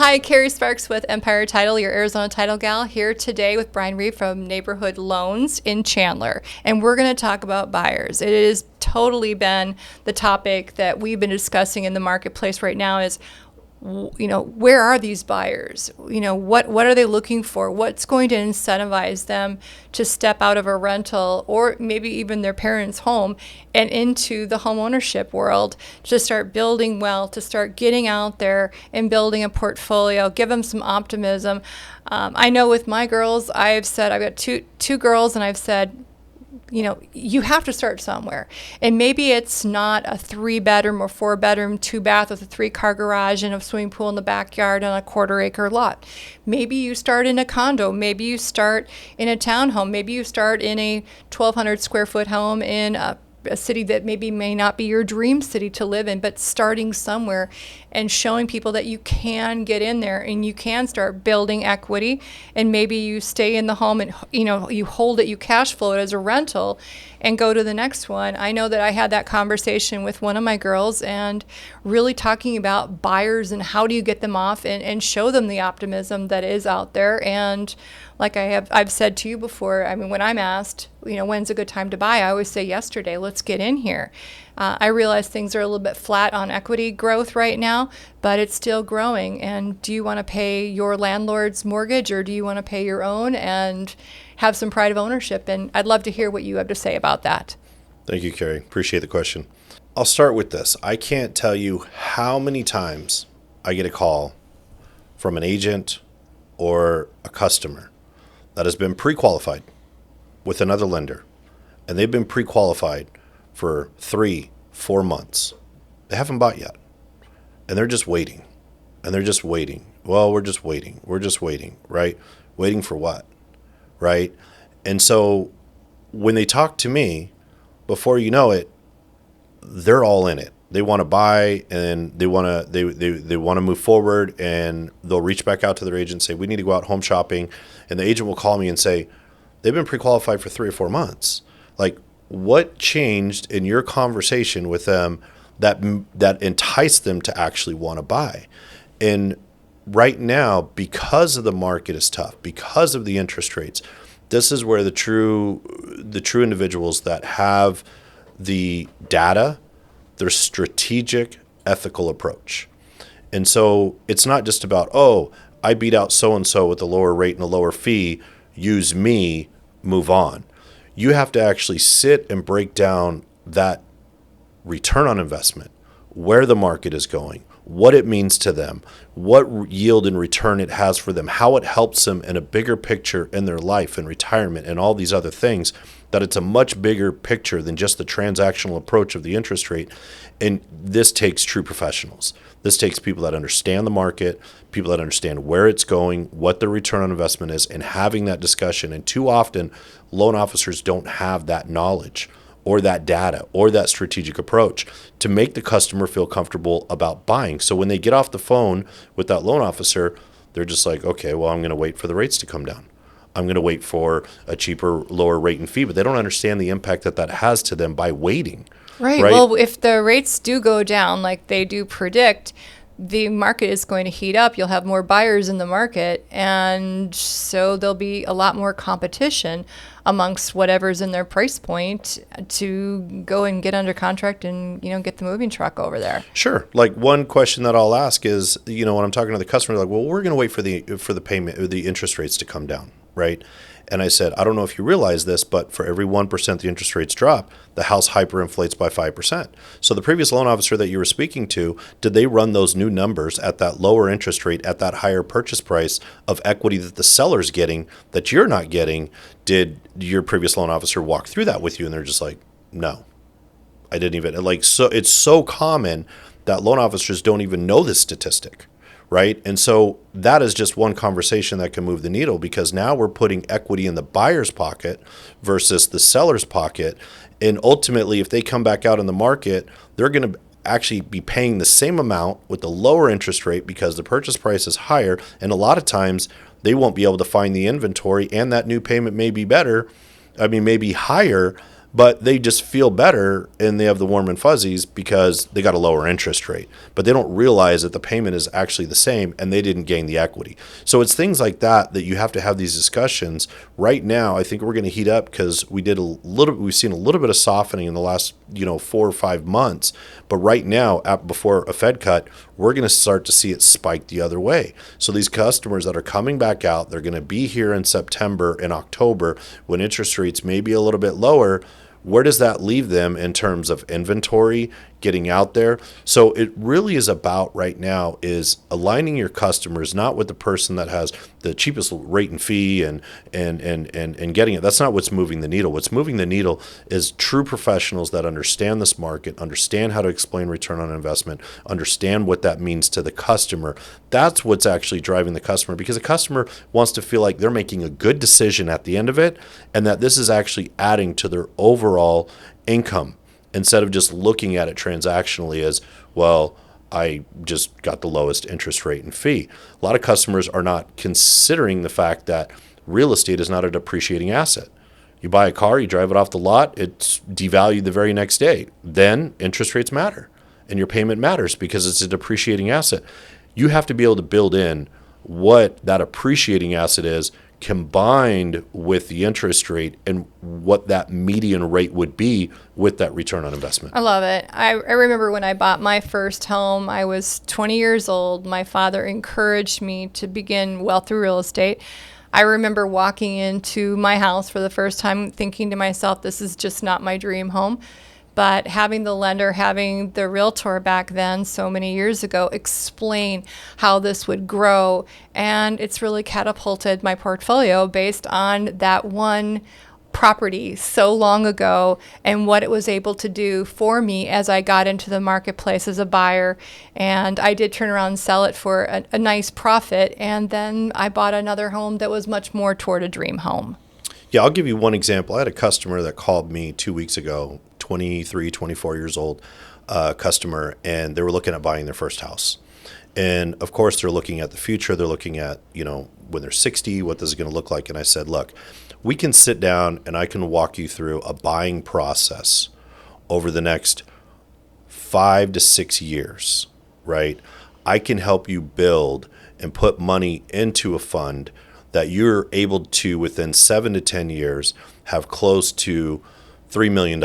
Hi, Carrie Sparks with Empire Title, your Arizona title gal, here today with Brian Reed from Neighborhood Loans in Chandler. And we're going to talk about buyers. It has totally been the topic that we've been discussing in the marketplace right now is, where are these buyers? What are they looking for? What's going to incentivize them to step out of a rental or maybe even their parents' home and into the home ownership world to start building wealth, to start getting out there and building a portfolio, give them some optimism. I know with my girls, I've got two girls, and I've said, you have to start somewhere. And maybe it's not a 3-bedroom or 4-bedroom, 2-bath with a 3-car garage and a swimming pool in the backyard on a 1/4-acre lot. Maybe you start in a condo. Maybe you start in a townhome. Maybe you start in a 1,200 square foot home in a city that maybe may not be your dream city to live in, but starting somewhere and showing people that you can get in there and you can start building equity, and maybe you stay in the home and you hold it, you cash flow it as a rental and go to the next one. I know that I had that conversation with one of my girls and really talking about buyers and how do you get them off and show them the optimism that is out there. And like I've said to you before, I mean, when I'm asked, when's a good time to buy, I always say yesterday, let's get in here. I realize things are a little bit flat on equity growth right now, but it's still growing. And do you want to pay your landlord's mortgage, or do you want to pay your own and have some pride of ownership? And I'd love to hear what you have to say about that. Thank you, Carrie. Appreciate the question. I'll start with this. I can't tell you how many times I get a call from an agent or a customer that has been pre-qualified with another lender, and they've been pre-qualified for 3-4 months. They haven't bought yet, and they're just waiting, Well, we're just waiting, right? Waiting for what, right? And so when they talk to me, before you know it, they're all in it. They want to buy, and they want to move forward, and they'll reach back out to their agent and say, we need to go out home shopping. And the agent will call me and say, they've been pre-qualified for 3 or 4 months. Like, what changed in your conversation with them that enticed them to actually want to buy? And right now, because of the market is tough, because of the interest rates, this is where the true individuals that have the data, their strategic, ethical approach. And so it's not just about, I beat out so-and-so with a lower rate and a lower fee, use me, move on. You have to actually sit and break down that return on investment, where the market is going, what it means to them, what yield and return it has for them, how it helps them in a bigger picture in their life and retirement and all these other things, that it's a much bigger picture than just the transactional approach of the interest rate. And this takes true professionals. This takes people that understand the market, people that understand where it's going, what the return on investment is, and having that discussion. And too often, loan officers don't have that knowledge or that data or that strategic approach to make the customer feel comfortable about buying. So when they get off the phone with that loan officer, they're just like, okay, well, I'm going to wait for the rates to come down. I'm going to wait for a cheaper, lower rate and fee. But they don't understand the impact that has to them by waiting. Right. Well, if the rates do go down like they do predict, the market is going to heat up. You'll have more buyers in the market, and so there'll be a lot more competition amongst whatever's in their price point to go and get under contract and get the moving truck over there. Sure. Like, one question that I'll ask is, when I'm talking to the customer, like, well, we're going to wait for the payment or the interest rates to come down, right? And I said, I don't know if you realize this, but for every 1% the interest rates drop, the house hyperinflates by 5%. So the previous loan officer that you were speaking to, did they run those new numbers at that lower interest rate, at that higher purchase price of equity that the seller's getting that you're not getting? Did your previous loan officer walk through that with you? And they're just like, no, I didn't even. So it's so common that loan officers don't even know this statistic. Right. And so that is just one conversation that can move the needle, because now we're putting equity in the buyer's pocket versus the seller's pocket. And ultimately, if they come back out in the market, they're going to actually be paying the same amount with the lower interest rate because the purchase price is higher. And a lot of times they won't be able to find the inventory, and that new payment may be better. May be higher, but they just feel better and they have the warm and fuzzies because they got a lower interest rate. But they don't realize that the payment is actually the same and they didn't gain the equity. So it's things like that that you have to have these discussions. Right now, I think we're going to heat up because we've seen a little bit of softening in the last 4 or 5 months. But right now, before a Fed cut, we're going to start to see it spike the other way. So these customers that are coming back out, they're going to be here in September and October when interest rates may be a little bit lower. Where does that leave them in terms of inventory getting out there? So it really is about right now is aligning your customers, not with the person that has the cheapest rate and fee and getting it. That's not what's moving the needle. What's moving the needle is true professionals that understand this market, understand how to explain return on investment, understand what that means to the customer. That's what's actually driving the customer, because the customer wants to feel like they're making a good decision at the end of it and that this is actually adding to their overall income, instead of just looking at it transactionally as, well, I just got the lowest interest rate and fee. A lot of customers are not considering the fact that real estate is not a depreciating asset. You buy a car, you drive it off the lot, it's devalued the very next day. Then interest rates matter and your payment matters because it's a depreciating asset. You have to be able to build in what that appreciating asset is combined with the interest rate and what that median rate would be with that return on investment. I love it. I remember when I bought my first home, I was 20 years old. My father encouraged me to begin wealth through real estate. I remember walking into my house for the first time thinking to myself, this is just not my dream home. But having the lender, having the realtor back then, so many years ago, explain how this would grow, and it's really catapulted my portfolio based on that one property so long ago and what it was able to do for me as I got into the marketplace as a buyer. And I did turn around and sell it for a nice profit, and then I bought another home that was much more toward a dream home. Yeah, I'll give you one example. I had a customer that called me 2 weeks ago, 23, 24 years old customer, and they were looking at buying their first house. And of course, they're looking at the future. They're looking at, when they're 60, what this is going to look like. And I said, look, we can sit down and I can walk you through a buying process over the next 5 to 6 years, right? I can help you build and put money into a fund that you're able to, within 7 to 10 years, have close to $3 million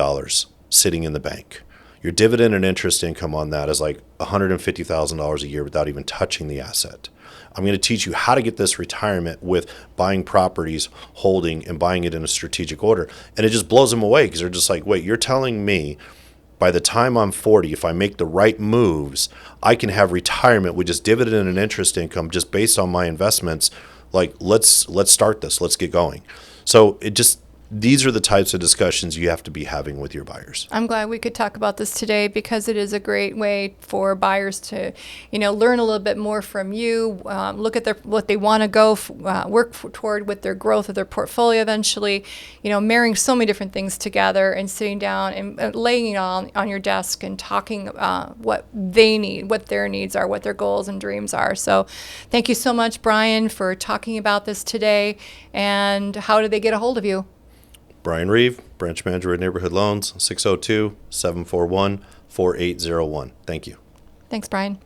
sitting in the bank. Your dividend and interest income on that is like $150,000 a year without even touching the asset. I'm going to teach you how to get this retirement with buying properties, holding, and buying it in a strategic order. And it just blows them away because they're just like, wait, you're telling me by the time I'm 40, if I make the right moves, I can have retirement with just dividend and interest income just based on my investments. Like, let's start this. Let's get going. So these are the types of discussions you have to be having with your buyers. I'm glad we could talk about this today because it is a great way for buyers to, learn a little bit more from you, look at what they want to go work toward with their growth of their portfolio eventually, marrying so many different things together and sitting down and laying it on your desk and talking what they need, what their needs are, what their goals and dreams are. So thank you so much, Brian, for talking about this today. And how do they get a hold of you? Brian Reeve, Branch Manager at Neighborhood Loans, 602-741-4801. Thank you. Thanks, Brian.